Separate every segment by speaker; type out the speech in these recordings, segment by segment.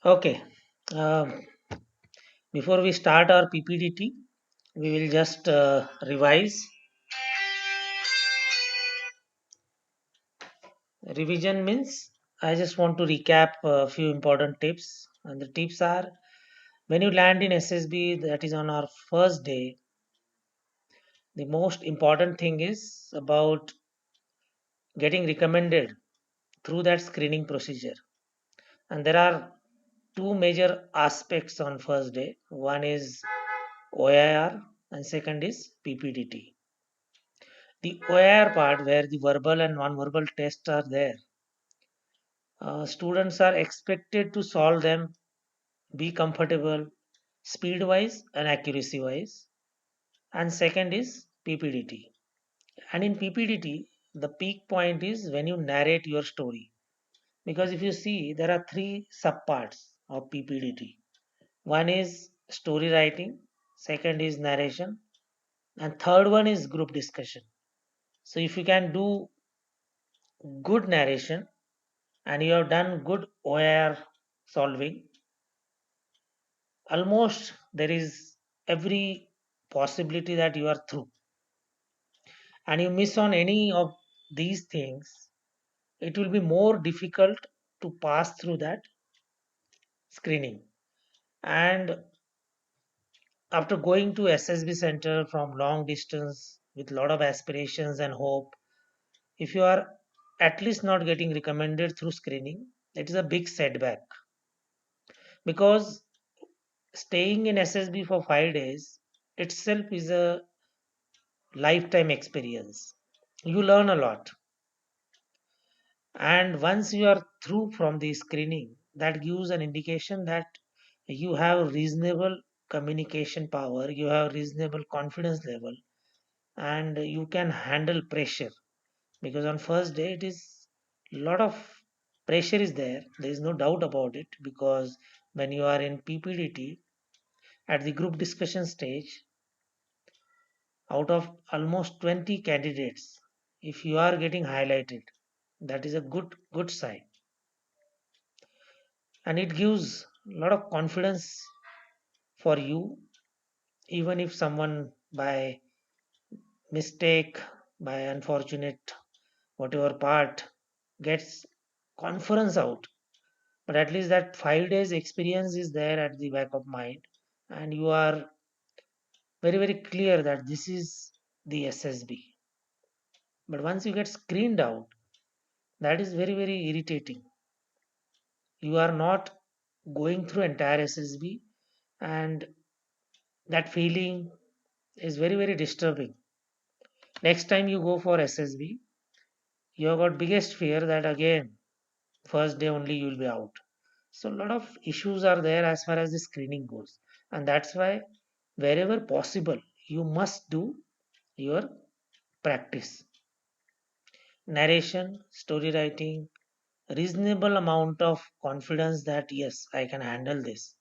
Speaker 1: Okay. Um, Before we start our PPDT, we will just revise. Revision means I just want to recap a few important tips. And the tips are when you land in SSB, that is on our first day, the most important thing is about getting recommended through that screening procedure. And there are two major aspects on first day. One is OIR and second is PPDT. The OIR part where the verbal and non-verbal tests are there, students are expected to solve them, be comfortable, speed wise and accuracy wise. And second is PPDT. And in PPDT, the peak point is when you narrate your story. Because if you see, there are three subparts of PPDT. One is story writing, second is narration, and third one is group discussion. So if you can do good narration and you have done good OIR solving, almost there is every possibility that you are through. And you miss on any of these things, it will be more difficult to pass through that screening. And after going to SSB center from long distance with lot of aspirations and hope, if you are at least not getting recommended through screening, it is a big setback because staying in SSB for 5 days itself is a lifetime experience. You learn a lot. And once you are through from the screening, that gives an indication that you have reasonable communication power, you have reasonable confidence level, and you can handle pressure. Because on first day, it is a lot of pressure is there. There is no doubt about it because when you are in PPDT at the group discussion stage, out of almost 20 candidates, if you are getting highlighted, that is a good sign, and it gives a lot of confidence for you. Even if someone by mistake, by unfortunate whatever part gets conference out, but at least that 5 days experience is there at the back of mind, and you are very clear that this is the SSB. But once you get screened out, that is very irritating. You are not going through entire SSB, and that feeling is very disturbing. Next time you go for SSB, you have got biggest fear that again first day only you will be out. So a lot of issues are there as far as the screening goes, and that's why wherever possible you must do your practice, narration, story writing, reasonable amount of confidence that yes I can handle this,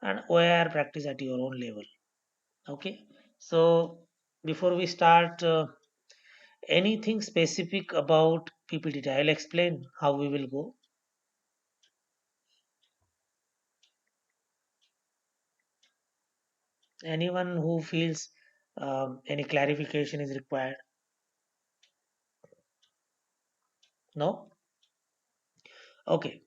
Speaker 1: and OIR practice at your own level. Okay, so before we start, anything specific about PPT, I'll explain how we will go. Anyone who feels any clarification is required? No? Okay.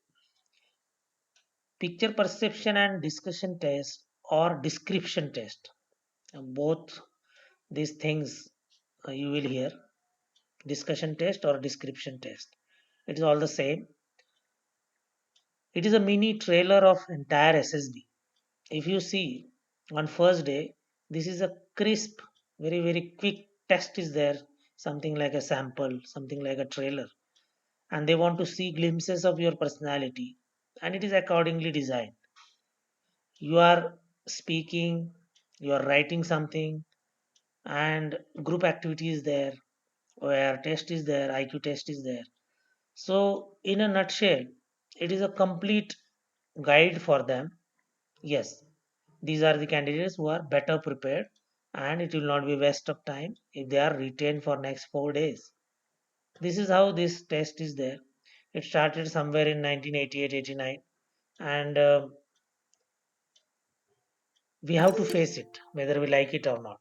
Speaker 1: Picture perception and discussion test or description test. Both these things you will hear, discussion test or description test. It is all the same. It is a mini trailer of entire SSB. If you see on first day, this is a crisp, very quick test is there, something like a sample, something like a trailer, and they want to see glimpses of your personality, and it is accordingly designed. You are speaking, you are writing something, and group activity is there, where test is there, IQ test is there. So in a nutshell, it is a complete guide for them. Yes, these are the candidates who are better prepared, and it will not be waste of time if they are retained for next 4 days. This is how this test is there. It started somewhere in 1988-89. and we have to face it whether we like it or not.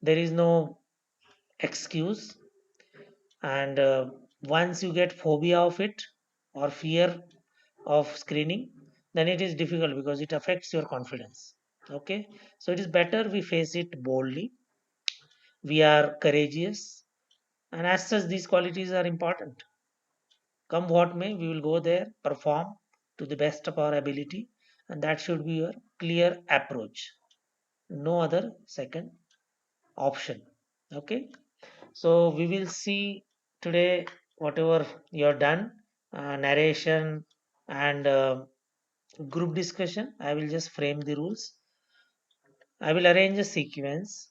Speaker 1: There is no excuse, and once you get phobia of it or fear of screening, then it is difficult because it affects your confidence. Okay, so it is better we face it boldly, we are courageous, and as such these qualities are important. Come what may, we will go there, perform to the best of our ability, and that should be your clear approach. No other second option. Okay, so we will see today whatever you're done, narration and group discussion. I will just frame the rules. I will arrange a sequence.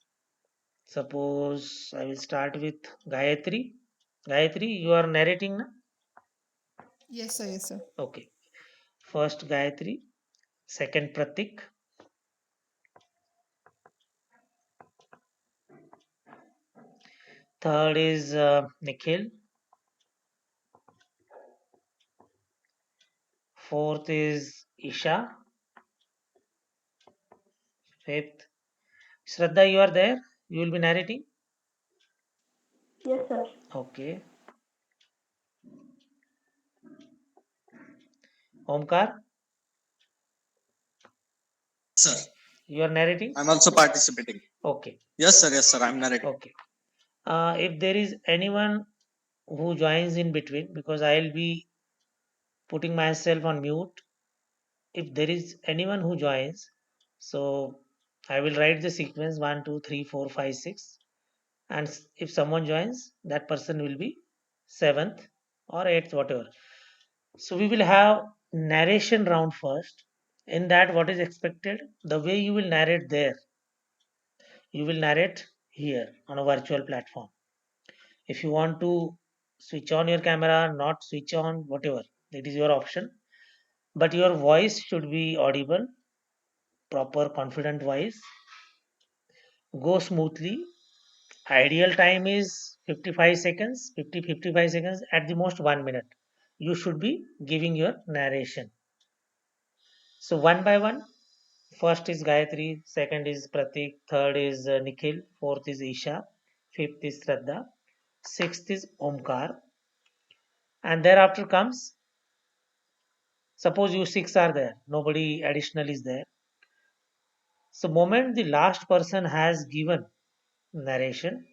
Speaker 1: Suppose I will start with Gayatri. Gayatri, you are narrating now?
Speaker 2: Yes, sir. Yes, sir.
Speaker 1: Okay. First Gayatri, second Pratik, third is Nikhil, fourth is Isha, fifth. Shraddha, you are there? You will be narrating?
Speaker 3: Yes, sir.
Speaker 1: Okay. Omkar,
Speaker 4: Sir,
Speaker 1: you are narrating?
Speaker 4: I'm also participating.
Speaker 1: Okay.
Speaker 4: Yes, sir, I'm narrating.
Speaker 1: Okay. If there is anyone who joins in between, because I'll be putting myself on mute. If there is anyone who joins, so I will write the sequence 1, 2, 3, 4, 5, 6, and if someone joins, that person will be seventh or eighth, whatever. So we will have narration round first. In that, what is expected? The way you will narrate there, you will narrate here on a virtual platform. If you want to switch on your camera, not switch on, whatever, it is your option. But your voice should be audible, proper, confident voice. Go smoothly. Ideal time is 55 seconds, 55 seconds, at the most 1 minute. You should be giving your narration. So, one by one, first is Gayatri, second is Pratik, third is Nikhil, fourth is Isha, fifth is Shraddha, sixth is Omkar, and thereafter comes, suppose you six are there, nobody additional is there. So, moment the last person has given narration,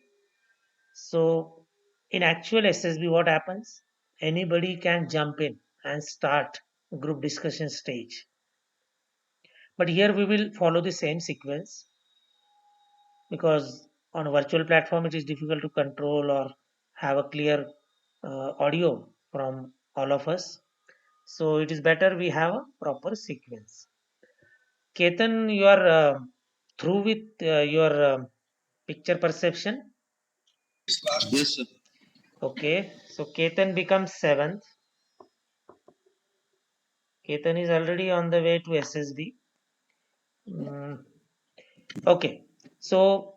Speaker 1: so in actual SSB, what happens? Anybody can jump in and start group discussion stage. But here we will follow the same sequence because on a virtual platform it is difficult to control or have a clear audio from all of us. So it is better we have a proper sequence. Ketan, you are through with your picture perception.
Speaker 4: Yes, sir.
Speaker 1: Okay, so Ketan becomes seventh. Ketan is already on the way to SSB. Mm, okay, so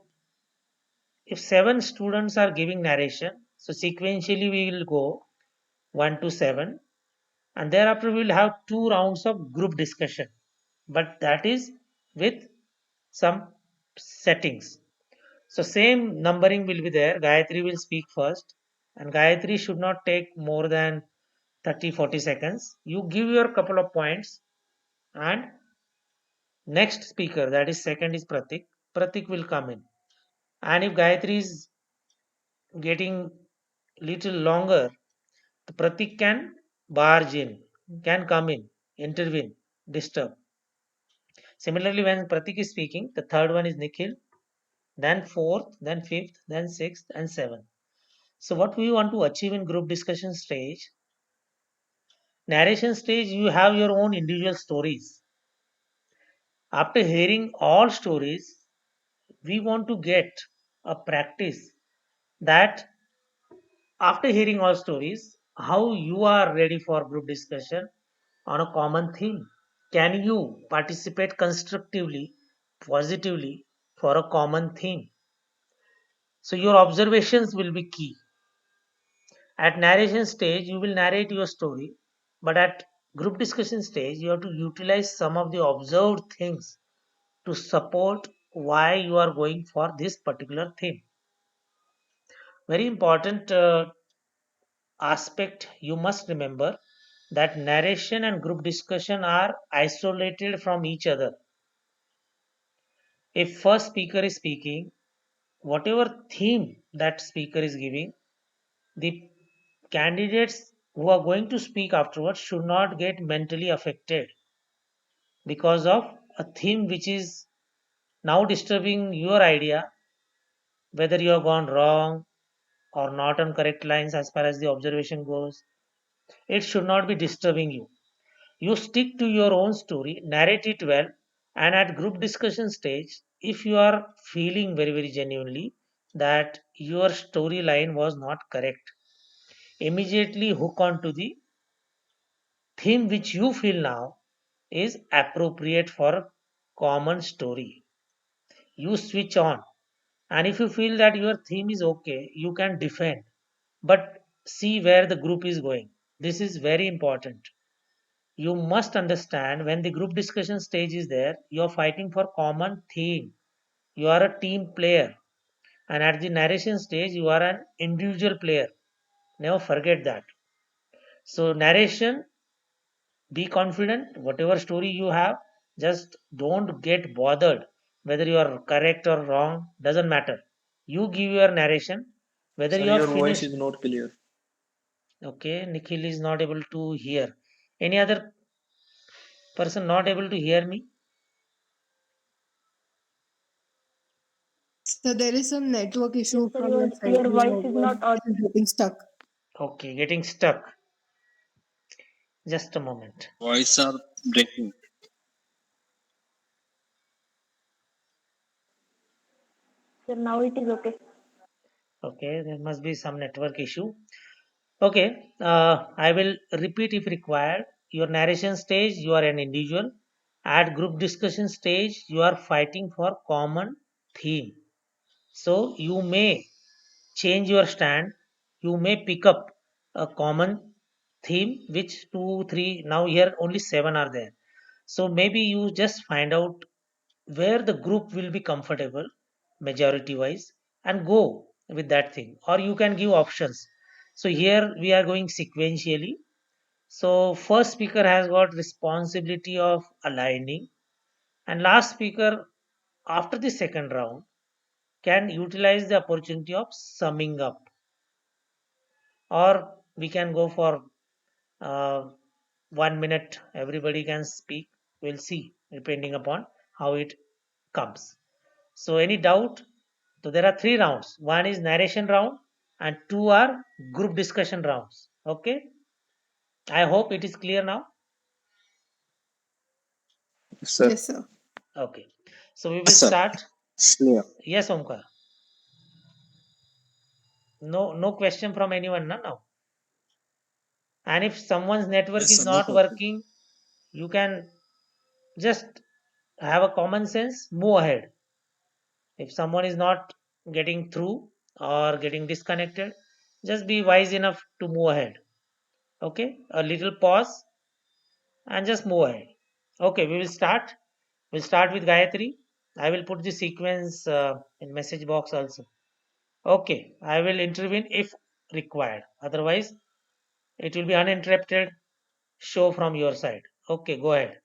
Speaker 1: if seven students are giving narration, so sequentially we will go 1 to 7, and thereafter we will have two rounds of group discussion, but that is with some settings. So same numbering will be there. Gayatri will speak first, and Gayatri should not take more than 30-40 seconds. You give your couple of points, and next speaker, that is second, is Pratik. Pratik will come in. And if Gayatri is getting little longer, the Pratik can barge in, can come in, intervene, disturb. Similarly, when Pratik is speaking, the third one is Nikhil, then fourth, then fifth, then sixth, and seventh. So, what we want to achieve in group discussion stage, narration stage, you have your own individual stories. After hearing all stories, we want to get a practice that after hearing all stories, how you are ready for group discussion on a common theme. Can you participate constructively, positively for a common theme? So your observations will be key. At narration stage, you will narrate your story, but at group discussion stage, you have to utilize some of the observed things to support why you are going for this particular theme. Very important aspect you must remember that narration and group discussion are isolated from each other. If first speaker is speaking, whatever theme that speaker is giving, the candidates who are going to speak afterwards should not get mentally affected because of a theme which is now disturbing your idea, whether you have gone wrong or not on correct lines as far as the observation goes. It should not be disturbing you. You stick to your own story, narrate it well, and at group discussion stage, if you are feeling very, very genuinely that your storyline was not correct, immediately hook on to the theme which you feel now is appropriate for common story. You switch on, and if you feel that your theme is okay, you can defend, but see where the group is going. This is very important. You must understand when the group discussion stage is there, you are fighting for common theme. You are a team player, and at the narration stage, you are an individual player. Never forget that. So, narration, be confident, whatever story you have, just don't get bothered whether you are correct or wrong, doesn't matter. You give your narration, whether
Speaker 5: Sir,
Speaker 1: you are
Speaker 5: your voice
Speaker 1: finished.
Speaker 5: is not clear.
Speaker 1: Okay, Nikhil is not able to hear. Any other person not able to hear me?
Speaker 2: So there is some network
Speaker 3: Yes,
Speaker 2: issue
Speaker 3: sir.
Speaker 2: from your side.
Speaker 3: Your voice
Speaker 2: Your
Speaker 3: is
Speaker 2: voice
Speaker 3: not audible.
Speaker 2: is getting stuck.
Speaker 1: Okay, getting stuck. Just a moment.
Speaker 4: Voice are breaking.
Speaker 3: Sir, now it is okay.
Speaker 1: Okay, there must be some network issue. Okay, I will repeat if required. Your narration stage, you are an individual. At group discussion stage, you are fighting for common theme. So you may change your stand. You may pick up a common theme, which two, three, now here only seven are there. So maybe you just find out where the group will be comfortable majority wise and go with that thing, or you can give options. So here we are going sequentially. So first speaker has got responsibility of aligning, and last speaker after the second round can utilize the opportunity of summing up, or we can go for uh, 1 minute everybody can speak. We'll see depending upon how it comes. So any doubt? So there are three rounds. One is narration round and two are group discussion rounds. Okay. I hope it is clear now.
Speaker 5: Yes, sir.
Speaker 2: Yes, sir.
Speaker 1: Okay. So we will
Speaker 4: Yes, sir.
Speaker 1: start.
Speaker 4: Clear.
Speaker 1: Yes, Omkar. No question from anyone now. And if someone's network
Speaker 4: Yes,
Speaker 1: is
Speaker 4: sir. No
Speaker 1: not
Speaker 4: question.
Speaker 1: working, you can just have a common sense, move ahead. If someone is not getting through or getting disconnected, just be wise enough to move ahead. Okay. A little pause and just move ahead. Okay, we will start. We'll start with Gayatri. I will put the sequence in message box also. Okay, I will intervene if required. Otherwise, it will be uninterrupted show from your side. Okay, go ahead.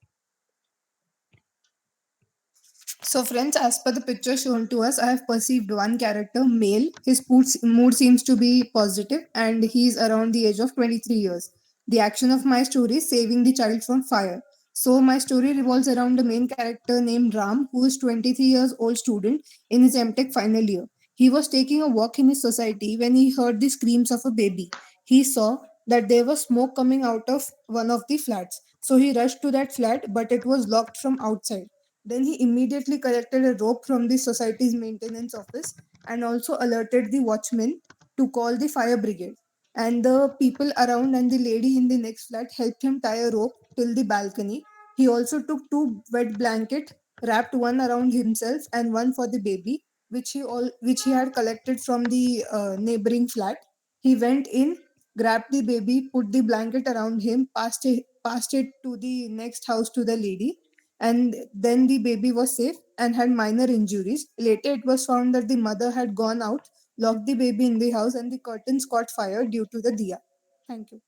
Speaker 2: So, friends, as per the picture shown to us, I have perceived one character, male. His mood seems to be positive and he's around the age of 23 years. The action of my story is saving the child from fire. So, my story revolves around a main character named Ram, who is 23 years old student in his MTech final year. He was taking a walk in his society when he heard the screams of a baby. He saw that there was smoke coming out of one of the flats. So, he rushed to that flat, but it was locked from outside. Then he immediately collected a rope from the society's maintenance office and also alerted the watchman to call the fire brigade. And the people around and the lady in the next flat helped him tie a rope till the balcony. He also took two wet blankets, wrapped one around himself and one for the baby, which he had collected from the neighboring flat. He went in grabbed the baby, put the blanket around him, passed it to the next house to the lady, and then the baby was safe and had minor injuries. Later, it was found that the mother had gone out, locked the baby in the house, and the curtains caught fire due to the diya. Thank you.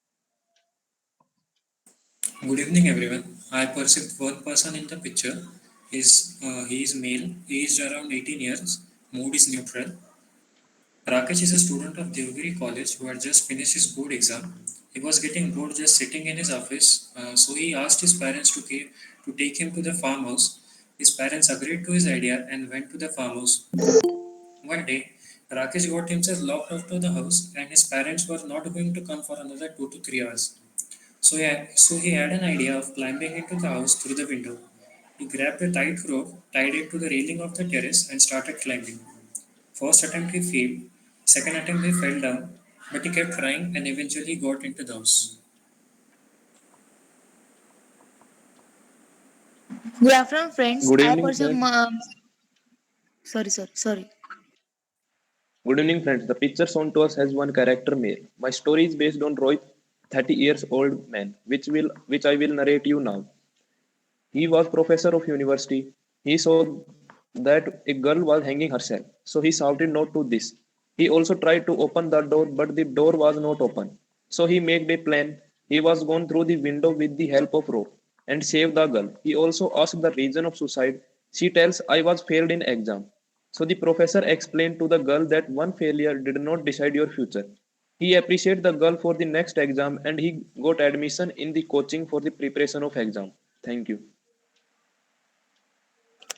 Speaker 5: Good evening, everyone. I perceived one person in the picture. He is male, aged around 18 years. Mood is neutral. Rakesh is a student of Devgiri College who had just finished his board exam. He was getting bored just sitting in his office, so he asked his parents to take him to the farmhouse. His parents agreed to his idea and went to the farmhouse. One day, Rakesh got himself locked out of the house, and his parents were not going to come for another 2 to 3 hours. So he had an idea of climbing into the house through the window. He grabbed a tight rope, tied it to the railing of the terrace, and started climbing. First attempt he failed, second attempt he fell down, but he kept trying and eventually got into the house.
Speaker 6: Good afternoon, friends.
Speaker 7: Good
Speaker 6: I
Speaker 7: evening,
Speaker 6: pursue.
Speaker 7: friends.
Speaker 6: Sorry.
Speaker 7: Good evening, friends. The picture shown to us has one character male. My story is based on Roy, 30 years old man, which I will narrate you now. He was professor of university. He saw that a girl was hanging herself, so he shouted no to this. He also tried to open the door, but the door was not open. So he made a plan. He was gone through the window with the help of rope and save the girl. He also asked the reason of suicide. She tells I was failed in exam. So the professor explained to the girl that one failure did not decide your future. He appreciated the girl for the next exam and he got admission in the coaching for the preparation of exam. Thank you.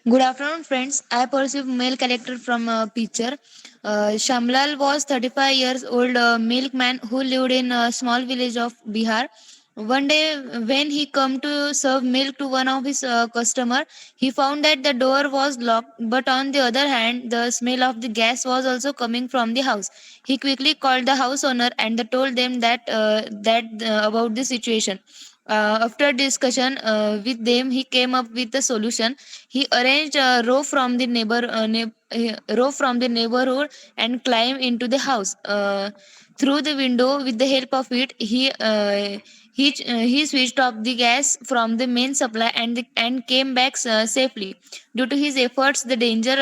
Speaker 6: Good afternoon, friends. I perceive male character from a picture. Shamlal was 35 years old milkman who lived in a small village of Bihar. One day, when he come to serve milk to one of his customer, he found that the door was locked. But on the other hand, the smell of the gas was also coming from the house. He quickly called the house owner and told them that about the situation. After discussion with them, he came up with a solution. He arranged a row from the neighborhood and climbed into the house. Through the window, with the help of it, he switched off the gas from the main supply and came back safely. Due to his efforts, the danger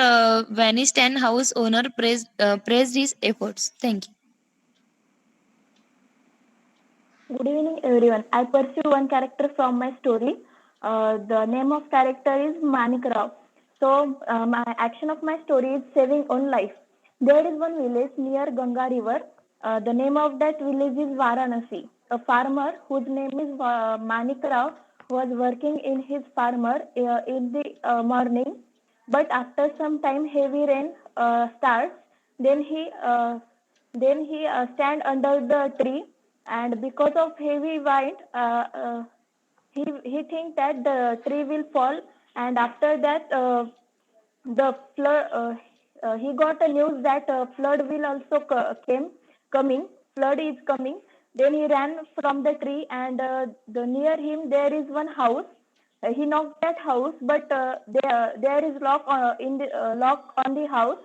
Speaker 6: vanished, and house owner praised his efforts. Thank you.
Speaker 3: Good evening, everyone. I pursue one character from my story. The name of character is Manik Rao. So, my action of my story is saving one life. There is one village near Ganga River. The name of that village is Varanasi. A farmer whose name is Manik Rao was working in his farmer in the morning, but after some time, heavy rain starts. Then he stand under the tree, and because of heavy wind, he think that the tree will fall, and after that the flood. He got a news that flood will also coming. Flood is coming. Then he ran from the tree, and near him there is one house. He knocked that house, but there is lock on the house.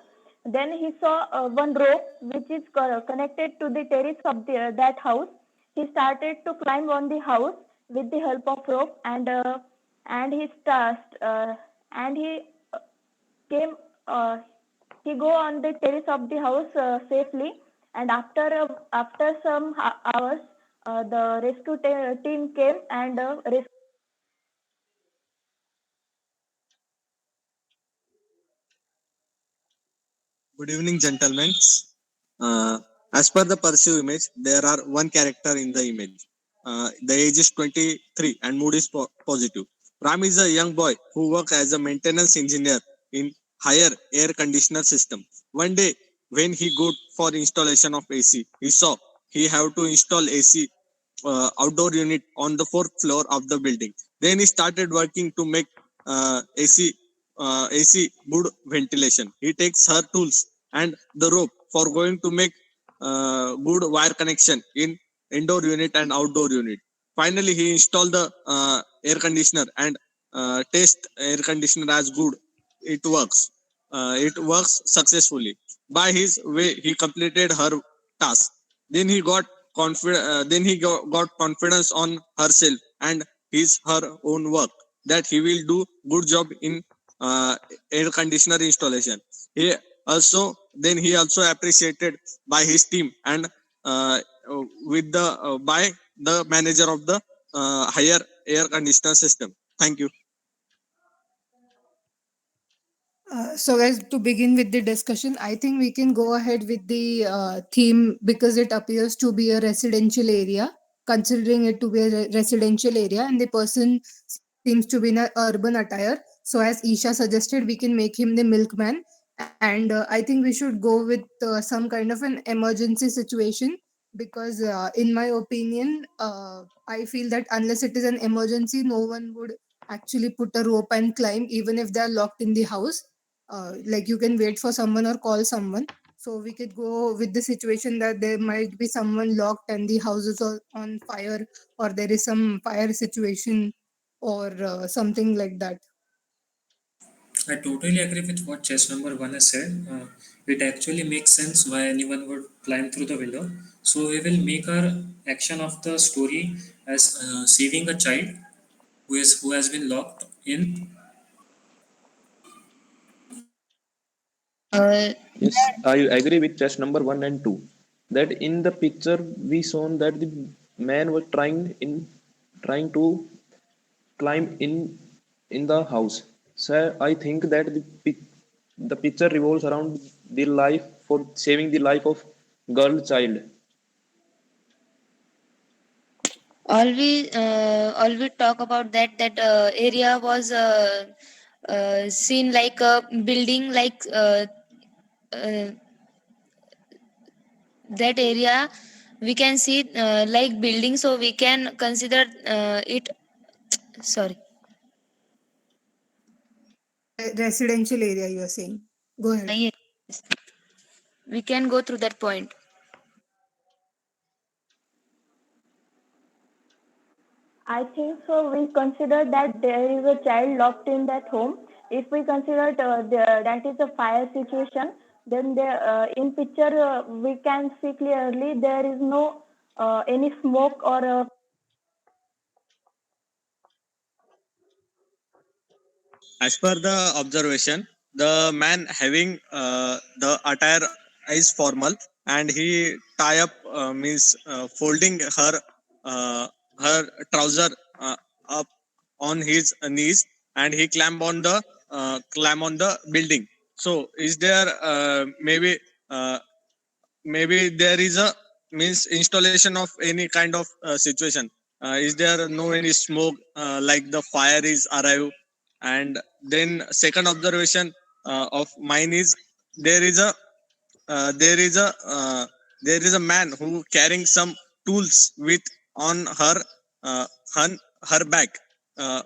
Speaker 3: Then he saw one rope which is connected to the terrace of that house. He started to climb on the house with the help of rope, and he start and he came. He go on the terrace of the house safely, and after some hours, the rescue team came and rescued.
Speaker 8: Good evening, gentlemen. Uh, as per the pursue image, there are one character in the image. The age is 23 and mood is positive. Ram is a young boy who works as a maintenance engineer in higher air conditioner system. One day, when he go for installation of AC, he saw he have to install AC outdoor unit on the fourth floor of the building. Then he started working to make AC good ventilation. He takes her tools and the rope for going to make good wire connection in indoor unit and outdoor unit. Finally, he installed the air conditioner and test air conditioner as good. It works. It works successfully. By his way, he completed her task. Then he got got confidence on herself and her own work, that he will do good job in air conditioner installation. He also appreciated by his team and uh, with the by the manager of the higher air conditioner system. Thank you.
Speaker 2: So, guys, to begin with the discussion, I think we can go ahead with the theme because it appears to be a residential area, considering it to be a residential area, and the person seems to be in an urban attire. So, as Isha suggested, we can make him the milkman, and I think we should go with some kind of an emergency situation because, in my opinion, I feel that unless it is an emergency, no one would actually put a rope and climb, even if they are locked in the house. Like you can wait for someone or call someone. So we could go with the situation that there might be someone locked and the house is on fire, or there is some fire situation, or something like that.
Speaker 5: I totally agree with what chess number one has said. It actually makes sense why anyone would climb through the window. So we will make our action of the story as saving a child who has been locked in.
Speaker 6: Uh,
Speaker 7: Yes, I agree with chess number one and two. That in the picture we shown that the man was trying to climb in the house. So I think that the picture revolves around the life for saving the life of girl child.
Speaker 6: all we talk about that area was seen like a building, like uh, that area we can see like building, so we can consider it. Sorry.
Speaker 2: Residential area, you are saying. Go ahead.
Speaker 6: Yes, we can go through that point.
Speaker 3: I think so. We consider that there is a child locked in that home. If we consider that is a fire situation, then there in picture we can see clearly there is no any smoke or
Speaker 8: As per the observation, the man having the attire is formal, and he tie up means folding uh, her trouser up on his knees, and he climb on the building. So, is there uh, maybe there is a means installation of any kind of situation? Is there no any smoke like the fire is arrive? And then second observation of mine is there is a there is a there is a man who carrying some tools with on uh, her, her back. uh,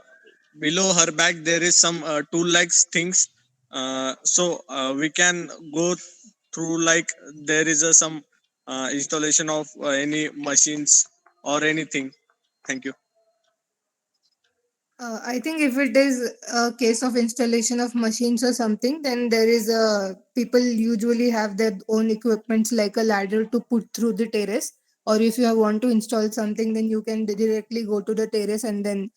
Speaker 8: Below her back there is some tool like things. We can go through like there is some installation of any machines or anything. Thank you.
Speaker 2: I think if it is a case of installation of machines or something, then there is a people usually have their own equipments like a ladder to put through the terrace. Or if you want to install something, then you can directly go to the terrace and then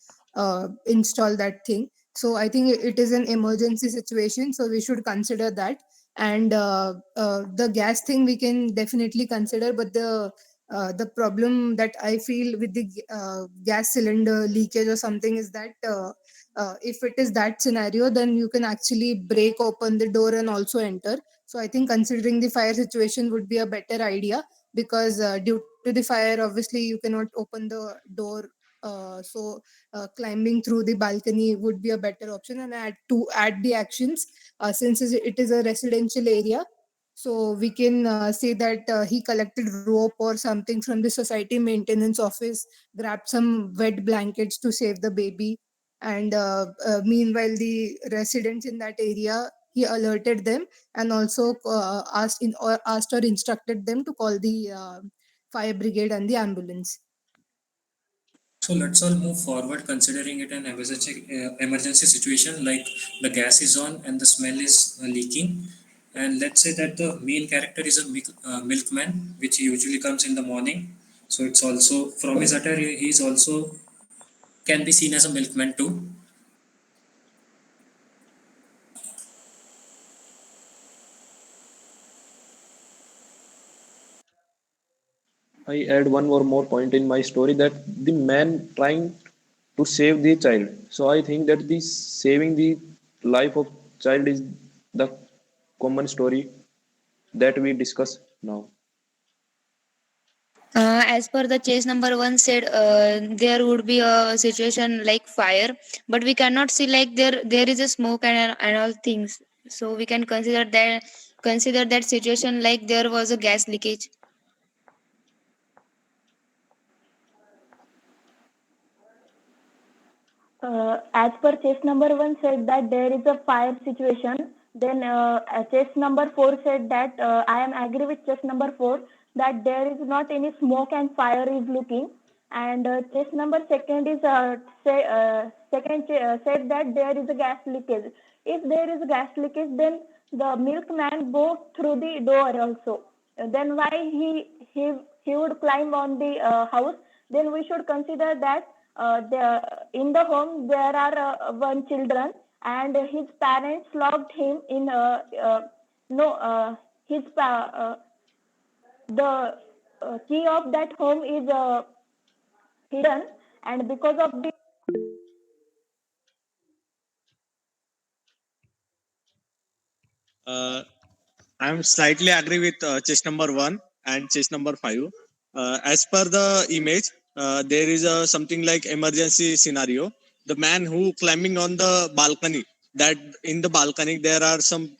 Speaker 2: install that thing. So I think it is an emergency situation, so we should consider that. And the gas thing we can definitely consider, but the problem that I feel with the gas cylinder leakage or something is that if it is that scenario, then you can actually break open the door and also enter. So I think considering the fire situation would be a better idea, because due to the fire, obviously you cannot open the door. Climbing through the balcony would be a better option. And add the actions, since it is a residential area, so we can say that he collected rope or something from the society maintenance office, grabbed some wet blankets to save the baby, and meanwhile the residents in that area, he alerted them and also asked or instructed them to call the fire brigade and the ambulance.
Speaker 5: So let's all move forward considering it an emergency situation, like the gas is on and the smell is leaking. And let's say that the main character is a milkman, which usually comes in the morning. So it's also from his attire, he's also can be seen as a milkman too.
Speaker 7: I add one more point in my story that the man trying to save the child. So I think that the saving the life of child is the common story that we discuss now.
Speaker 6: As per the chase number one said, there would be a situation like fire, but we cannot see like there is a smoke and all things. So we can consider that situation like there was a gas leakage.
Speaker 3: As per chest number one said that there is a fire situation, then chest number four said that I am agree with chest number four that there is not any smoke and fire is looking, and chest number second is said that there is a gas leakage. If there is a gas leakage, then the milkman goes through the door also. Then why he would climb on the house? Then we should consider that in the home there are one children and his parents locked him in no his the key of that home is hidden, and because of the
Speaker 8: Uh, I'm slightly agree with chess number one and chess number five. As per the image, there is a something like emergency scenario. The man who climbing on the balcony. That in the balcony there are some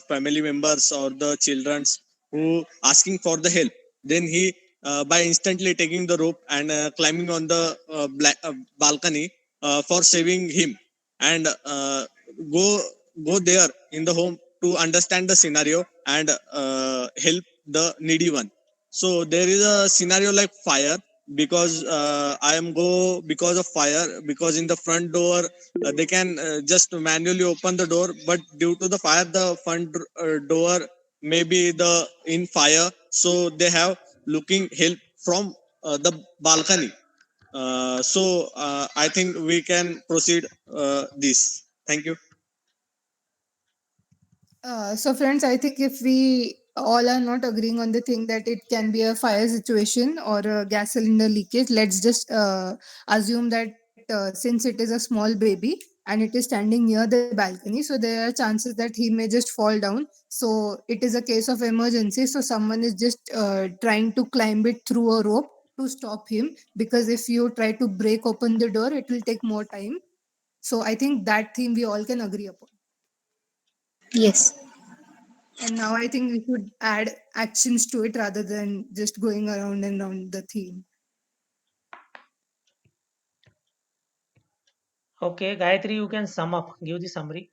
Speaker 8: family members or the childrens who asking for the help. Then he by instantly taking the rope and climbing on the balcony for saving him and go go there in the home to understand the scenario and help the needy one. So there is a scenario like fire because I am go because of fire because in the front door they can just manually open the door, but due to the fire the front door may be the in fire, so they have looking help from the balcony. I think we can proceed this. Thank you.
Speaker 2: So, friends, I think if we all are not agreeing on the thing that it can be a fire situation or a gas cylinder leakage, let's just assume that since it is a small baby and it is standing near the balcony, so there are chances that he may just fall down. So, it is a case of emergency. So, someone is just trying to climb it through a rope to stop him, because if you try to break open the door, it will take more time. So, I think that theme we all can agree upon.
Speaker 6: Yes.
Speaker 2: And now I think we should add actions to it rather than just going around and around the theme.
Speaker 1: Okay, Gayatri, you can sum up, give the summary.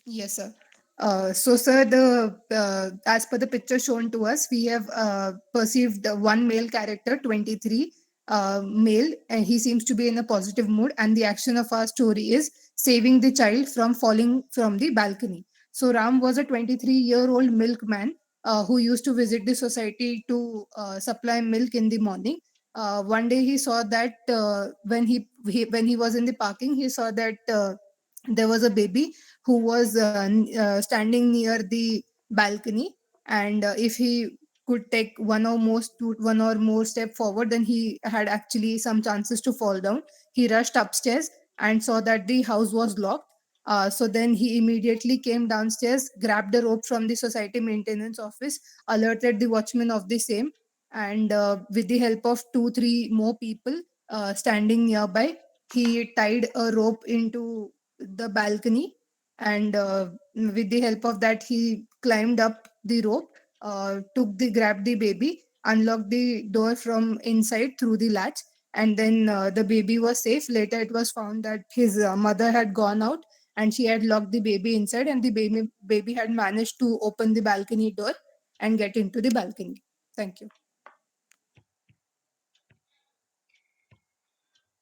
Speaker 2: Yes, sir. Sir, the as per the picture shown to us, we have perceived one male character, 23, male, and he seems to be in a positive mood. And the action of our story is saving the child from falling from the balcony. So Ram was a 23-year-old milkman who used to visit the society to supply milk in the morning. One day he saw that when he was in the parking, he saw that there was a baby who was standing near the balcony, and if he could take one or more step forward, then he had actually some chances to fall down. He rushed upstairs and saw that the house was locked. So then he immediately came downstairs, grabbed a rope from the society maintenance office, alerted the watchman of the same, and with the help of two three more people standing nearby, he tied a rope into the balcony, and with the help of that he climbed up the rope, grabbed the baby, unlocked the door from inside through the latch, and then the baby was safe. Later it was found that his mother had gone out and she had locked the baby inside, and the baby had managed to open the balcony door and get into the balcony. Thank you.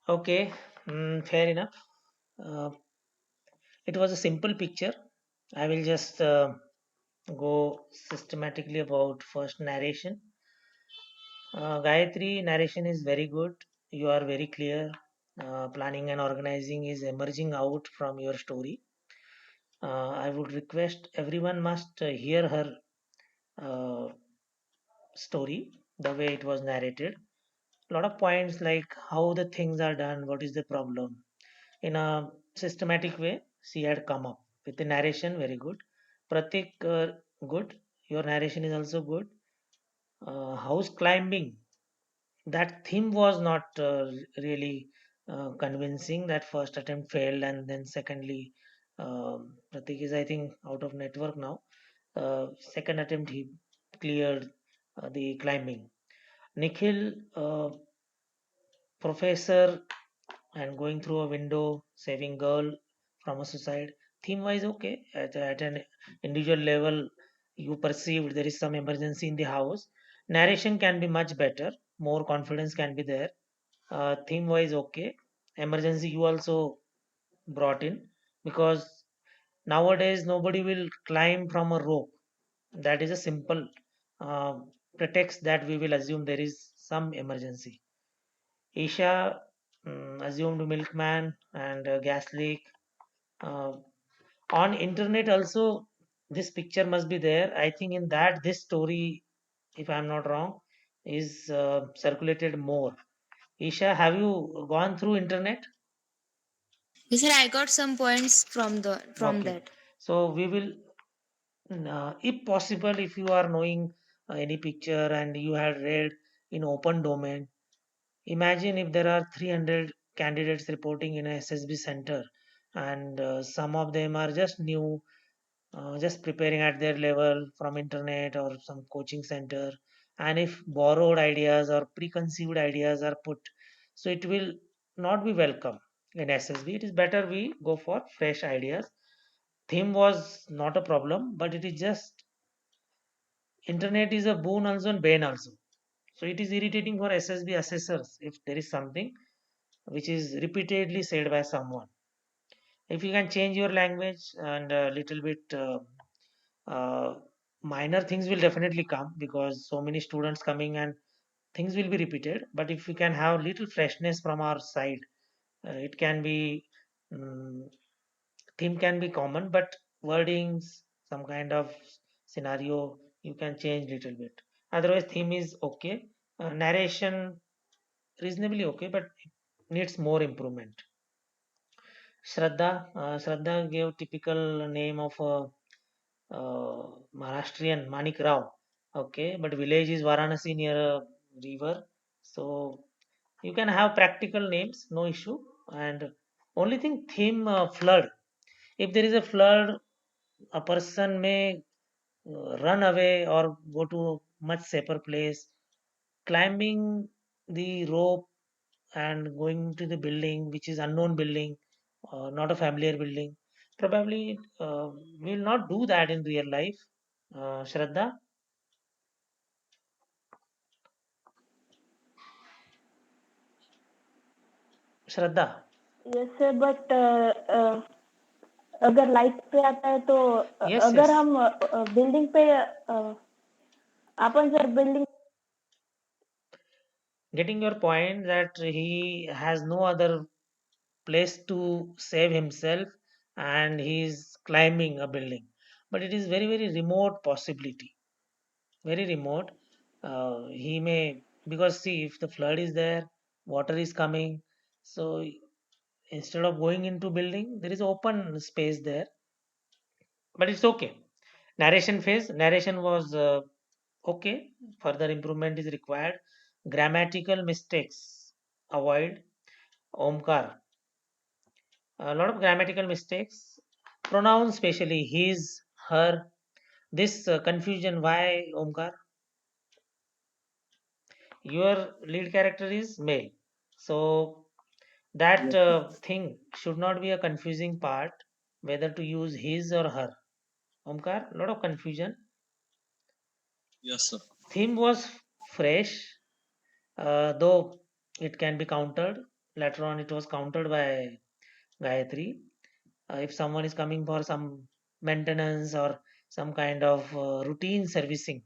Speaker 1: Okay, fair enough. Uh, it was a simple picture. I will just go systematically about first narration. Gayatri, narration is very good. You are very clear. Planning and organizing is emerging out from your story. I would request everyone must hear her uh, story the way it was narrated. A lot of points like how the things are done, what is the problem. In a systematic way, she had come up with the narration. Very good. Pratik, good. Your narration is also good. House climbing, that theme was not really convincing. That first attempt failed, and then secondly, Pratik is, I think, out of network now. Second attempt he cleared the climbing. Nikhil, professor and going through a window, saving girl from a suicide. Theme wise, okay. At an individual level, you perceived there is some emergency in the house. Narration can be much better. More confidence can be there. Theme wise, okay. Emergency you also brought in, because nowadays nobody will climb from a rope. That is a simple uh, pretext that we will assume there is some emergency. Isha assumed milkman and gas leak. Uh, on internet also, this picture must be there. I think in that this story, if I'm not wrong, is circulated more. Isha, have you gone through internet?
Speaker 6: Yes, sir. I got some points from
Speaker 1: Okay.
Speaker 6: that.
Speaker 1: So we will, if possible, if you are knowing any picture and you had read in open domain, imagine if there are 300 candidates reporting in a SSB center, and some of them are just new, just preparing at their level from internet or some coaching center. And if borrowed ideas or preconceived ideas are put, so it will not be welcome in SSB. It is better we go for fresh ideas. Theme was not a problem, but it is just internet is a boon also and bane also. So it is irritating for SSB assessors if there is something which is repeatedly said by someone. If you can change your language and a little bit, uh, minor things will definitely come because so many students coming and things will be repeated. But if we can have little freshness from our side, it can be, um, theme can be common, but wordings, some kind of scenario, you can change little bit. Otherwise, theme is okay. Narration reasonably okay, but it needs more improvement. Shraddha gave typical name of a Maharashtrian Manik Rao. Okay, but village is Varanasi near a river, so you can have practical names, no issue. And only thing, theme flood. If there is a flood, a person may run away or go to much safer place. Climbing the rope and going to the building, which is unknown building, not a familiar building. Probably we will not do that in real life. Shraddha, Shraddha.
Speaker 3: Yes sir but अगर light पे आता है तो
Speaker 1: Yes,
Speaker 3: अगर
Speaker 1: yes.
Speaker 3: हम building पे आपण जर building
Speaker 1: Getting your point that he has no other place to save himself and he is climbing a building. But it is very, very remote possibility. Very remote. He may, because see, if the flood is there, water is coming. So instead of going into building, there is open space there. But it's okay. Narration phase, narration was okay. Further improvement is required. Grammatical mistakes avoid. Omkar, a lot of grammatical mistakes. Pronouns, especially his, her. This confusion. Why, Omkar? Your lead character is male, so that
Speaker 4: Yes, sir.
Speaker 1: thing should not be a confusing part. Whether to use his or her. Omkar, a lot of confusion.
Speaker 8: Yes, sir.
Speaker 1: Theme was fresh, though it can be countered. Later on, it was countered by Gayatri. If someone is coming for some maintenance or some kind of routine servicing,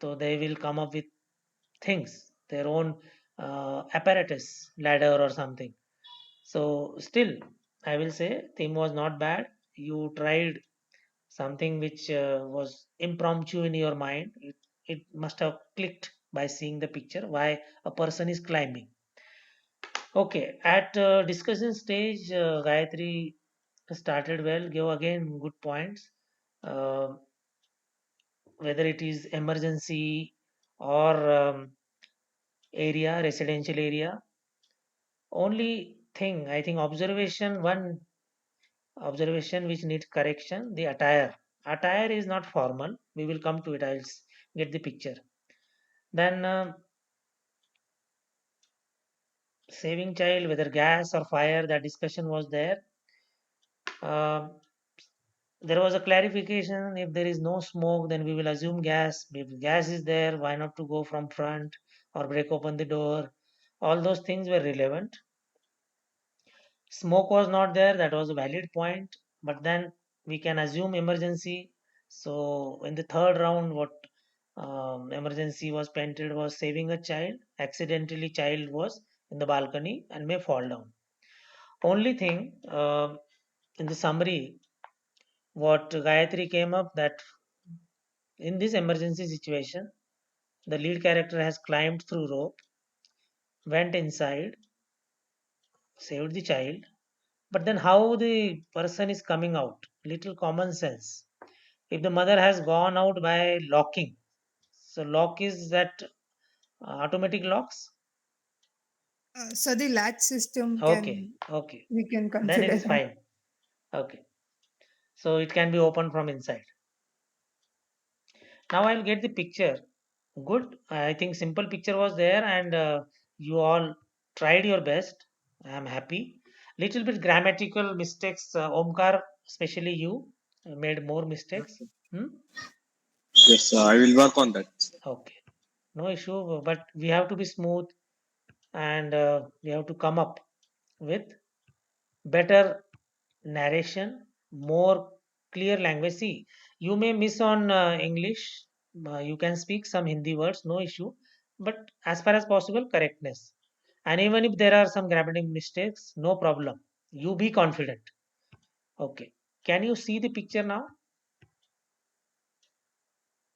Speaker 1: so they will come up with things. their own apparatus, ladder or something. So still, I will say theme was not bad. You tried something which was impromptu in your mind. It must have clicked by seeing the picture why a person is climbing. Okay, at discussion stage, Gayatri started well, gave again good points. Uh, whether it is emergency or area, residential area. Only thing, I think, one observation which needs correction, the attire. Attire is not formal. We will come to it. Get the picture. Then saving child, whether gas or fire, that discussion was there. Uh, there was a clarification. If there is no smoke, then we will assume gas. If gas is there, why not to go from front or break open the door? All those things were relevant. Smoke was not there, that was a valid point, but then we can assume emergency. So in the third round, what emergency was painted was saving a child. Accidentally, child was in the balcony and may fall down. Only thing in the summary, what Gayatri came up that in this emergency situation, the lead character has climbed through rope, went inside, saved the child, but then how the person is coming out? Little common sense. If the mother has gone out by locking, so lock is that automatic locks.
Speaker 2: So the latch system
Speaker 1: Okay,
Speaker 2: can
Speaker 1: okay,
Speaker 2: we can
Speaker 1: then it
Speaker 2: consider
Speaker 1: is
Speaker 2: that.
Speaker 1: fine. Okay, so it can be opened from inside. Now I'll get the picture. Good. I think simple picture was there, and you all tried your best. I am happy. Little bit grammatical mistakes. Omkar, especially you, made more mistakes. Hmm?
Speaker 8: Yes, I will work on that.
Speaker 1: Okay, no issue. But we have to be smooth, and we have to come up with better narration, more clear language. See, you may miss on English, you can speak some Hindi words, no issue, but as far as possible, correctness. And even if there are some grammatical mistakes, no problem. You be confident. Okay. Can you see the picture now?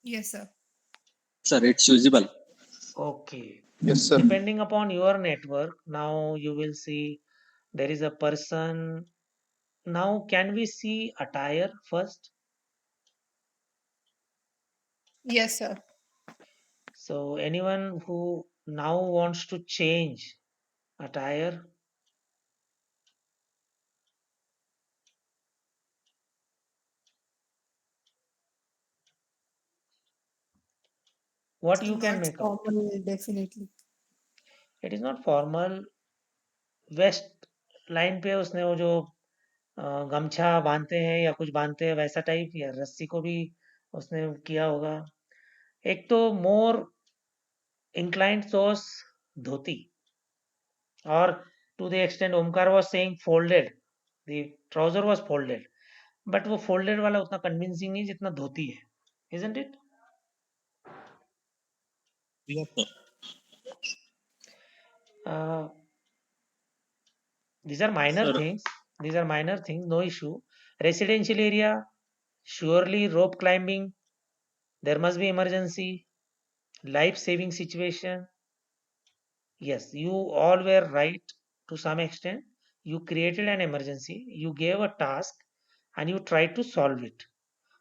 Speaker 2: Yes, sir.
Speaker 8: Sir, it's usable.
Speaker 1: Okay.
Speaker 7: Yes, sir.
Speaker 1: Depending upon your network, now you will see there is a person. Now, can we see attire first?
Speaker 2: Yes, sir.
Speaker 1: So, anyone who now wants to change attire, what
Speaker 2: So
Speaker 1: you can
Speaker 2: not
Speaker 1: make out?
Speaker 2: formal, definitely.
Speaker 1: It is not formal. Waistline पे उसने वो जो गमछा बांधते हैं या कुछ बांधते हैं वैसा टाइप, या रस्सी को भी उसने किया होगा. एक तो मोर इंक्लाइंड सोर्स धोती, और to the extent Omkar was saying folded, the trouser was folded, but वो फोल्डेड वाला उतना कन्विंसिंग नहीं जितना धोती है, isn't it?
Speaker 8: Yes, sir.
Speaker 1: These are minor
Speaker 8: Sir,
Speaker 1: things. These are minor things, no issue. Residential area, surely rope climbing, there must be emergency, life saving situation. Yes, you all were right to some extent. You created an emergency, you gave a task, and you tried to solve it.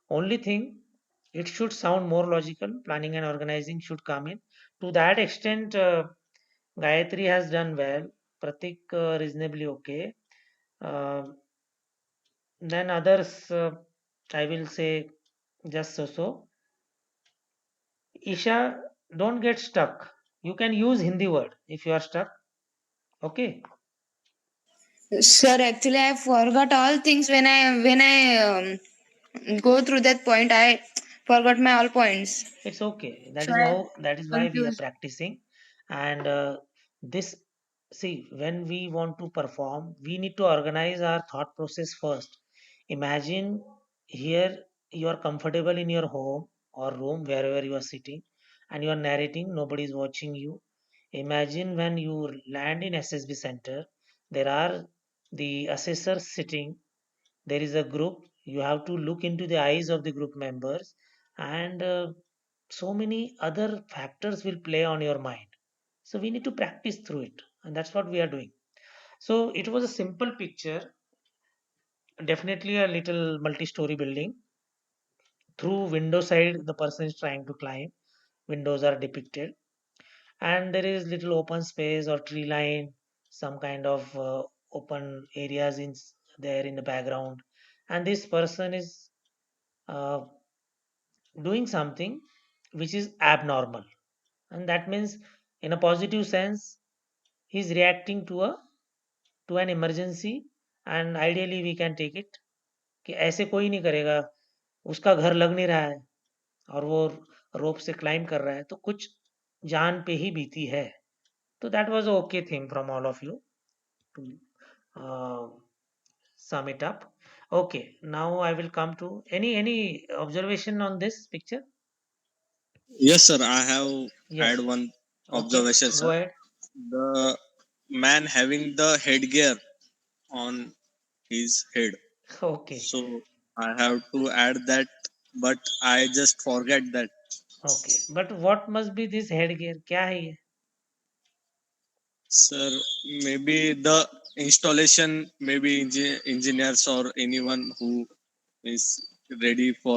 Speaker 1: Only thing, it should sound more logical. Planning and organizing should come in. To that extent, Gayatri has done well. Pratik reasonably okay. Uh, then others, I will say just so so. Isha, don't get stuck. You can use Hindi word if you are stuck. Okay.
Speaker 6: Sir, actually, I forgot all things when I go through that point. I forgot my all points.
Speaker 1: It's okay.
Speaker 6: So I
Speaker 1: That is why we are
Speaker 6: confused.
Speaker 1: practicing. And this, see, when we want to perform, we need to organize our thought process first. Imagine here you are comfortable in your home or room, wherever you are sitting, and you are narrating, nobody is watching you. Imagine when you land in SSB center, there are the assessors sitting, there is a group, you have to look into the eyes of the group members, and so many other factors will play on your mind. So we need to practice through it, and that's what we are doing. So it was a simple picture, definitely a little multi-story building. Through window side, the person is trying to climb. Windows are depicted, and there is little open space or tree line, some kind of open areas there in the background, and this person is uh, doing something which is abnormal, and that means in a positive sense he's reacting to an emergency, and ideally we can take it कि ऐसे कोई नहीं करेगा, उसका घर लग नहीं रहा है और वो रोप से क्लाइम कर रहा है तो कुछ जान पे ही बीती है. तो that was okay thing from all of you to sum it up. Okay, now I will come to any observation on this picture.
Speaker 8: Yes, sir. I have
Speaker 1: Yes.
Speaker 8: had one
Speaker 1: Okay,
Speaker 8: observation,
Speaker 1: go
Speaker 8: sir.
Speaker 1: ahead.
Speaker 8: The man having the headgear on his head.
Speaker 1: Okay.
Speaker 8: So I have to add that, but I just forget that.
Speaker 1: Okay, but what must be this headgear? क्या है ये?
Speaker 8: Sir, maybe the installation, maybe engineers or anyone who is ready for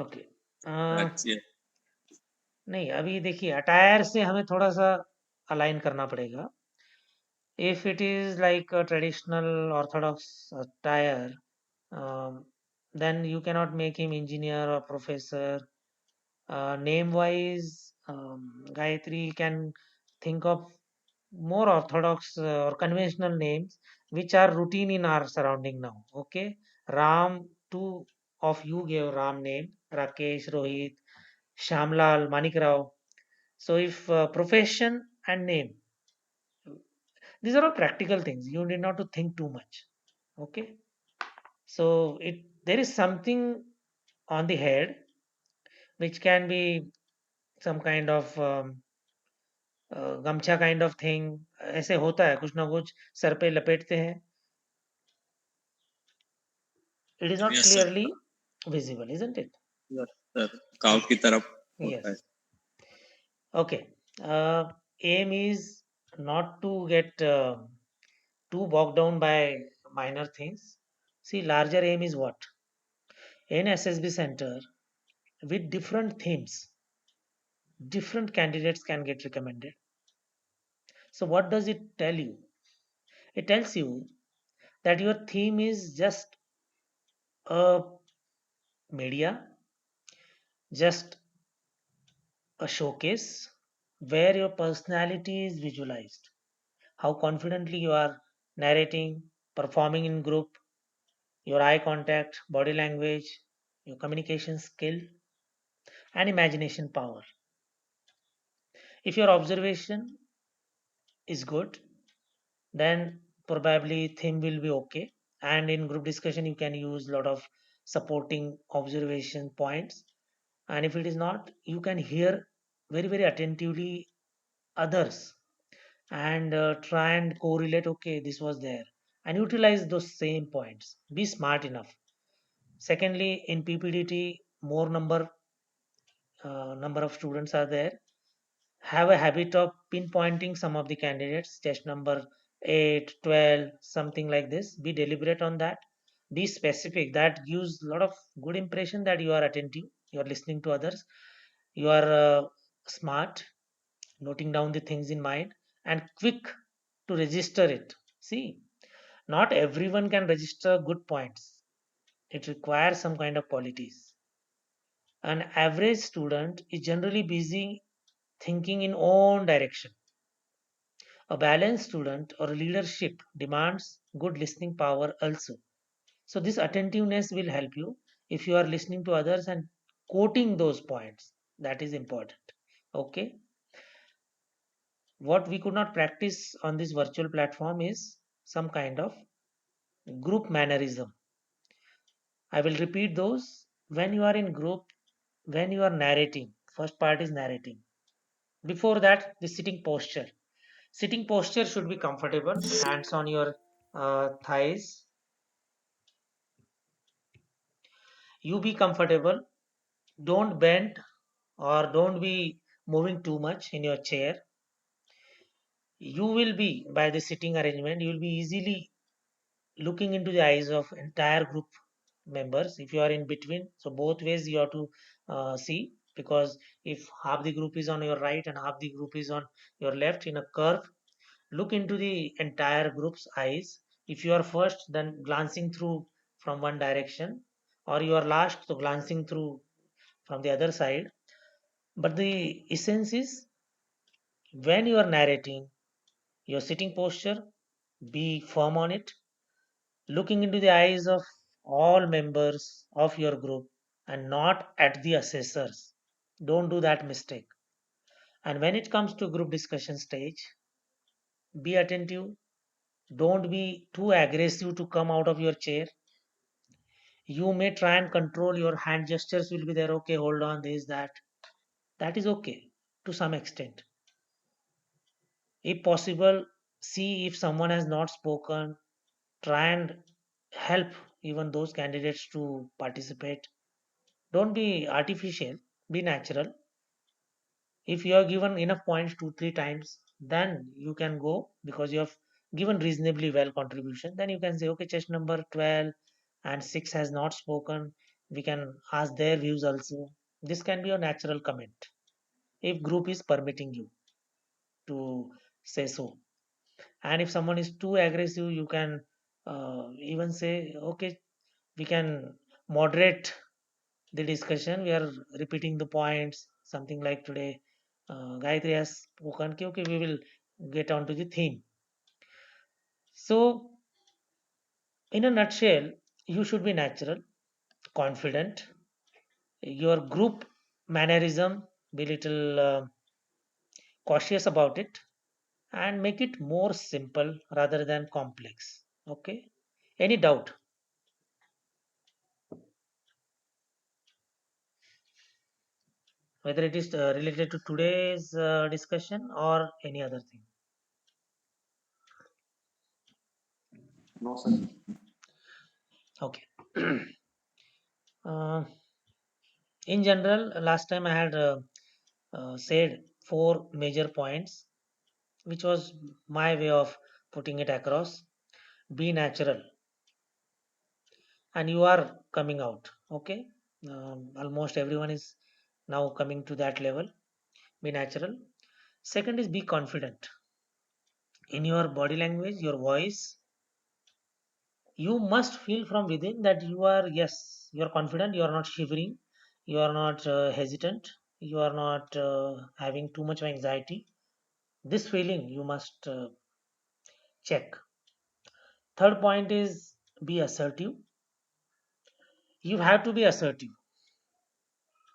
Speaker 1: Okay.
Speaker 8: that.
Speaker 1: uh,
Speaker 8: Yeah.
Speaker 1: नहीं, अभी देखिए attire से हमें थोड़ा सा अलाइन करना पड़ेगा. If it is like a traditional orthodox attire, um, then you cannot make him engineer or professor. Name wise, Gayatri can think of more orthodox or conventional names which are routine in our surrounding now. Okay, Ram, two of you gave Ram name, Rakesh, Rohit, Shamlal, Manik Rao. So if profession and name, these are all practical things. You need not to think too much. Okay, so it there is something on the head which can be some kind of गमछा kind of thing. ऐसे होता है कुछ ना कुछ sir पे लपेटते हैं. It is not
Speaker 8: Yes, sir.
Speaker 1: Clearly visible, isn't it?
Speaker 8: Yes, sir. गांव की
Speaker 1: ओके.
Speaker 8: तरफ होता है.
Speaker 1: Yes. Okay. Aim is not to get too bogged down by minor things. See, larger aim is what? In SSB center, with different themes, different candidates can get recommended. So what does it tell you? It tells you that your theme is just a media, just a showcase where your personality is visualized. How confidently you are narrating, performing in group, your eye contact, body language, your communication skill, and imagination power. If your observation is good, then probably theme will be okay. And in group discussion, you can use a lot of supporting observation points. And if it is not, you can hear very, very attentively others and try and correlate, okay, this was there, and utilize those same points. Be smart enough. Secondly, in PPDT, more number of students are there. Have a habit of pinpointing some of the candidates, test number 8, 12, something like this. Be deliberate on that. Be specific. That gives a lot of good impression that you are attentive, you are listening to others, you are smart, noting down the things in mind, and quick to register it. See, not everyone can register good points. It requires some kind of qualities. An average student is generally busy thinking in own direction. A balanced student or leadership demands good listening power also. So this attentiveness will help you if you are listening to others and quoting those points. That is important. Okay. What we could not practice on this virtual platform is some kind of group mannerism. I will repeat those. When you are in group, when you are narrating, first part is narrating. Before that, the sitting posture. Sitting posture should be comfortable, hands on your thighs. You be comfortable, don't bend or don't be moving too much in your chair. You will be, by the sitting arrangement, you will be easily looking into the eyes of entire group members. If you are in between, so both ways you have to see, because if half the group is on your right and half the group is on your left in a curve, look into the entire group's eyes. If you are first, then glancing through from one direction, or you are last, so glancing through from the other side. But the essence is, when you are narrating your sitting posture, be firm on it, looking into the eyes of all members of your group and not at the assessors. Don't do that mistake. And when it comes to group discussion stage, be attentive. Don't be too aggressive to come out of your chair. You may try and control your hand gestures, will be there. Okay, hold on, this, that. That is okay to some extent. If possible, see if someone has not spoken, try and help even those candidates to participate. Don't be artificial, be natural. If you are given enough points 2 3 times, then you can go, because you have given reasonably well contribution. Then you can say, okay, chest number 12 and 6 has not spoken. We can ask their views also. This can be a natural comment if group is permitting you to say so. And if someone is too aggressive, you can even say, okay, we can moderate the discussion. We are repeating the points, something like today. Gayatri has spoken. Okay, we will get on to the theme. So, in a nutshell, you should be natural, confident. Your group mannerism, be little cautious about it, and make it more simple rather than complex. Okay. Any doubt? Whether it is related to today's discussion or any other thing.
Speaker 7: No, sir.
Speaker 1: Okay. uh, in general, last time I had said four major points, which was my way of putting it across. Be natural, and you are coming out. Okay. Almost everyone is now coming to that level. Be natural. Second is, be confident in your body language, your voice. You must feel from within that you are, yes, you are confident, you are not shivering, you are not hesitant, you are not having too much of anxiety. This feeling you must check. Third point is, be assertive. You have to be assertive.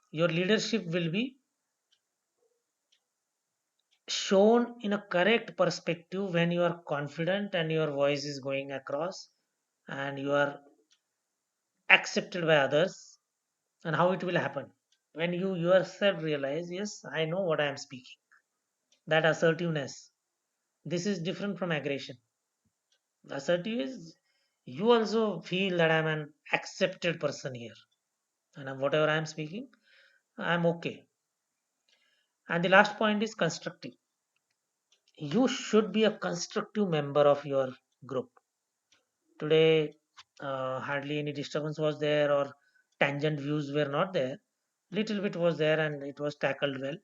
Speaker 1: Your leadership will be shown in a correct perspective when you are confident and your voice is going across and you are accepted by others. And how it will happen when you yourself realize, yes, I know what I am speaking. That assertiveness, this is different from aggression. Assertive is, you also feel that I'm an accepted person here, and whatever I'm speaking, I'm okay. And the last point is constructive. You should be a constructive member of your group. Today, hardly any disturbance was there, or tangent views were not there. Little bit was there, and it was tackled well.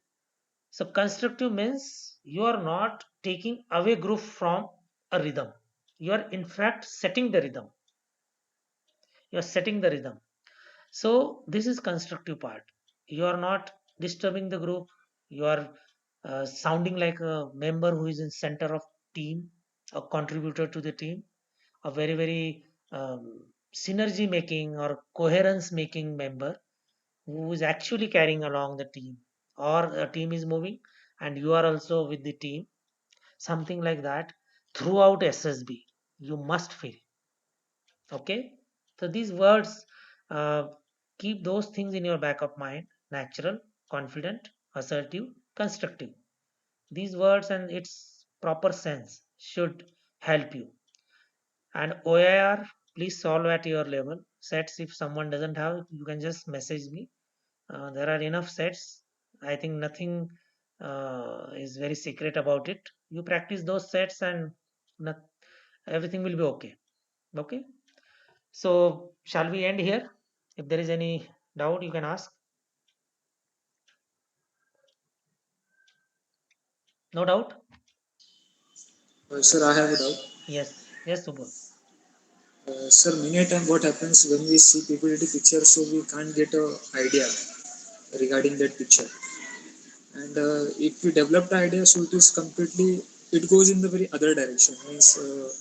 Speaker 1: So constructive means you are not taking away group from a rhythm. You are in fact setting the rhythm. You are setting the rhythm. So this is constructive part. You are not disturbing the group. You are sounding like a member who is in center of team, a contributor to the team, a very very synergy making or coherence making member who is actually carrying along the team, or a team is moving and you are also with the team, something like that. Throughout SSB you must feel. Okay, so these words, uh, keep those things in your back of mind: natural, confident, assertive, constructive. These words and its proper sense should help you. And OIR, please solve at your level. Sets, if someone doesn't have, you can just message me. There are enough sets. I think nothing is very secret about it. You practice those sets and not, everything will be okay. Okay. So, shall we end here? If there is any doubt, you can ask. No doubt?
Speaker 9: Sir, I have a doubt.
Speaker 1: Yes. Yes, Subodh.
Speaker 9: Sir, many a time what happens when we see PPDT picture, so we can't get a idea regarding that picture. And if we develop the idea, so it is completely, it goes in the very other direction. Means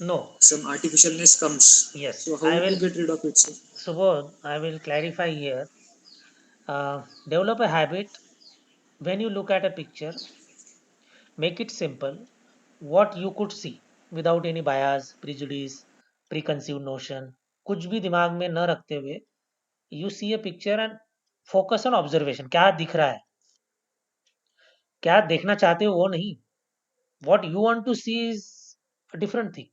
Speaker 1: No.
Speaker 9: some artificialness comes.
Speaker 1: Yes.
Speaker 9: So how
Speaker 1: I
Speaker 9: to
Speaker 1: will,
Speaker 9: get rid of it, sir?
Speaker 1: Subodh, I will clarify here. Develop a habit when you look at a picture, make it simple. What you could see without any bias, prejudice, preconceived notion, कुछ भी दिमाग में न रखते हुए, you see a picture and focus on observation. क्या दिख रहा है, क्या देखना चाहते हो वो नहीं. What you want to see is a different thing.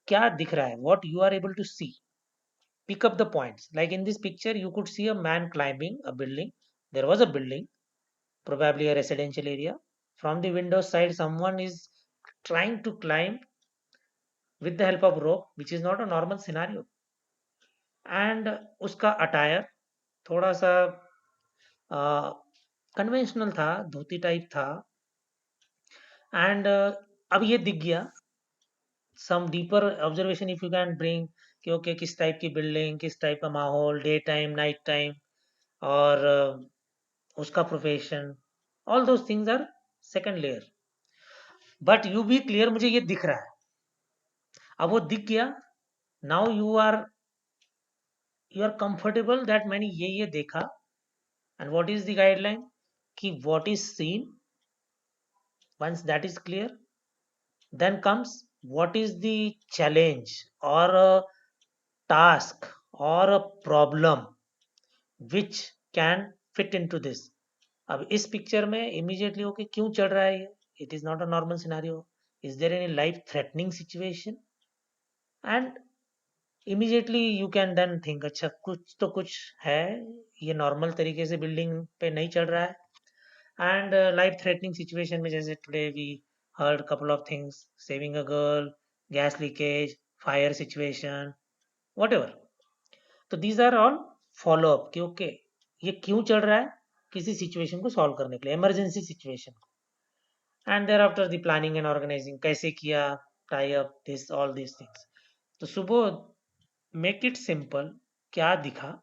Speaker 1: क्या दिख रहा है, what you are able to see. Pick up the points. Like in this picture, you could see a man climbing a building. There was a building, probably a residential area. From the window side, someone is trying to climb with the help of rope, which is not a normal scenario. And उसका attire थोड़ा सा conventional था, धोती type था. And अब ये दिख गया. Some deeper observation if you can bring कि ओके किस टाइप की बिल्डिंग, किस टाइप का माहौल, डे टाइम, नाइट टाइम, और उसका profession, all those things are second layer. But you be clear, मुझे ये दिख रहा है. अब वो दिख गया. Now you are comfortable that मैंने ये देखा. And what is the guideline कि what is seen. Once that is clear, then comes what is the challenge or a task or a problem which can fit into this. अब इस picture में immediately okay क्यों चल रहा है ये. It is not a normal scenario. Is there any life threatening situation. And immediately you can then think अच्छा कुछ तो कुछ है, ये नॉर्मल तरीके से बिल्डिंग पे नहीं चल रहा है. And life threatening situation में जैसे today we heard couple of things, saving a girl, gas leakage, fire situation, whatever. तो these are all follow up कि ओके ये क्यों चल रहा है, किसी सिचुएशन को सॉल्व करने के लिए, इमरजेंसी सिचुएशन को. And thereafter the planning and organising, कैसे किया, tie up this all this things. तो सुबह मेक इट सिंपल. क्या दिखा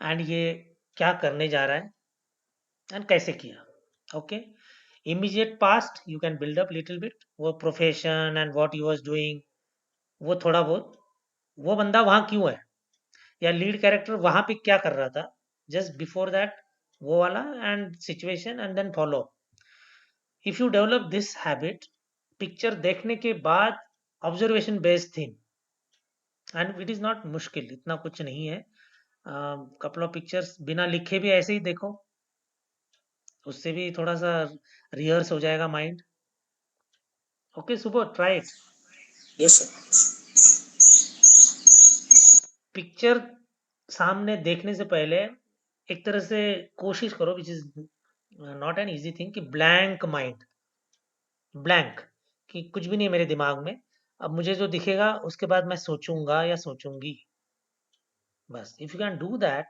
Speaker 1: एंड ये क्या करने जा रहा है एंड कैसे किया. Okay. Immediate past you can build up little bit. वो profession and what you was doing, वो थोड़ा बहुत, वो बंदा वहां क्यों है या लीड कैरेक्टर वहां पे क्या कर रहा था, जस्ट बिफोर दैट वो वाला and situation and then follow. If you develop this habit, picture देखने के बाद observation based theme, and it is not मुश्किल, इतना कुछ नहीं है. कपल ऑफ पिक्चर्स बिना लिखे भी ऐसे ही देखो, उससे भी थोड़ा सा रिहर्स हो जाएगा माइंड. ओके सुबह, try it.
Speaker 9: Yes, sir.
Speaker 1: Picture सामने देखने से पहले एक तरह से कोशिश करो, which is not an easy thing, कि ब्लैंक माइंड, ब्लैंक, कि कुछ भी नहीं है मेरे दिमाग में, अब मुझे जो दिखेगा उसके बाद मैं सोचूंगा या सोचूंगी. बस if you can do that,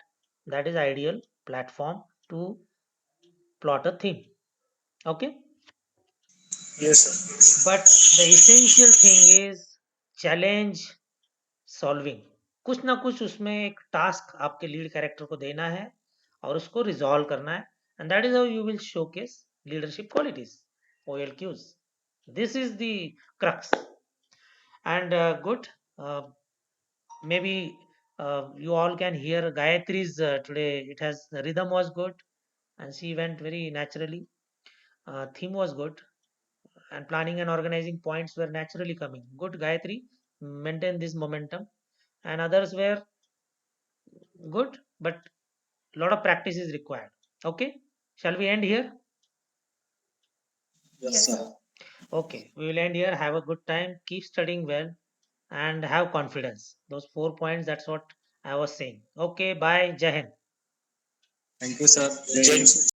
Speaker 1: that is ideal platform to plot a theme. Okay.
Speaker 9: Yes, sir.
Speaker 1: But the essential thing is challenge solving. कुछ ना कुछ उसमें एक टास्क आपके लीड कैरेक्टर को देना है और उसको रिजॉल्व करना है. And that is how you will showcase leadership qualities, OLQs. This is the crux. And good. Maybe you all can hear Gayatri's today. It has the rhythm was good, and she went very naturally. Theme was good, and planning and organizing points were naturally coming. Good, Gayatri. Maintain this momentum. And others were good, but lot of practice is required. Okay. Shall we end here?
Speaker 8: Yes, sir.
Speaker 1: Okay, we will end here. Have a good time. Keep studying well and have confidence. Those 4 points, that's what I was saying. Okay, bye. Jai Hind.
Speaker 8: Thank you, sir.
Speaker 9: Jai Hind.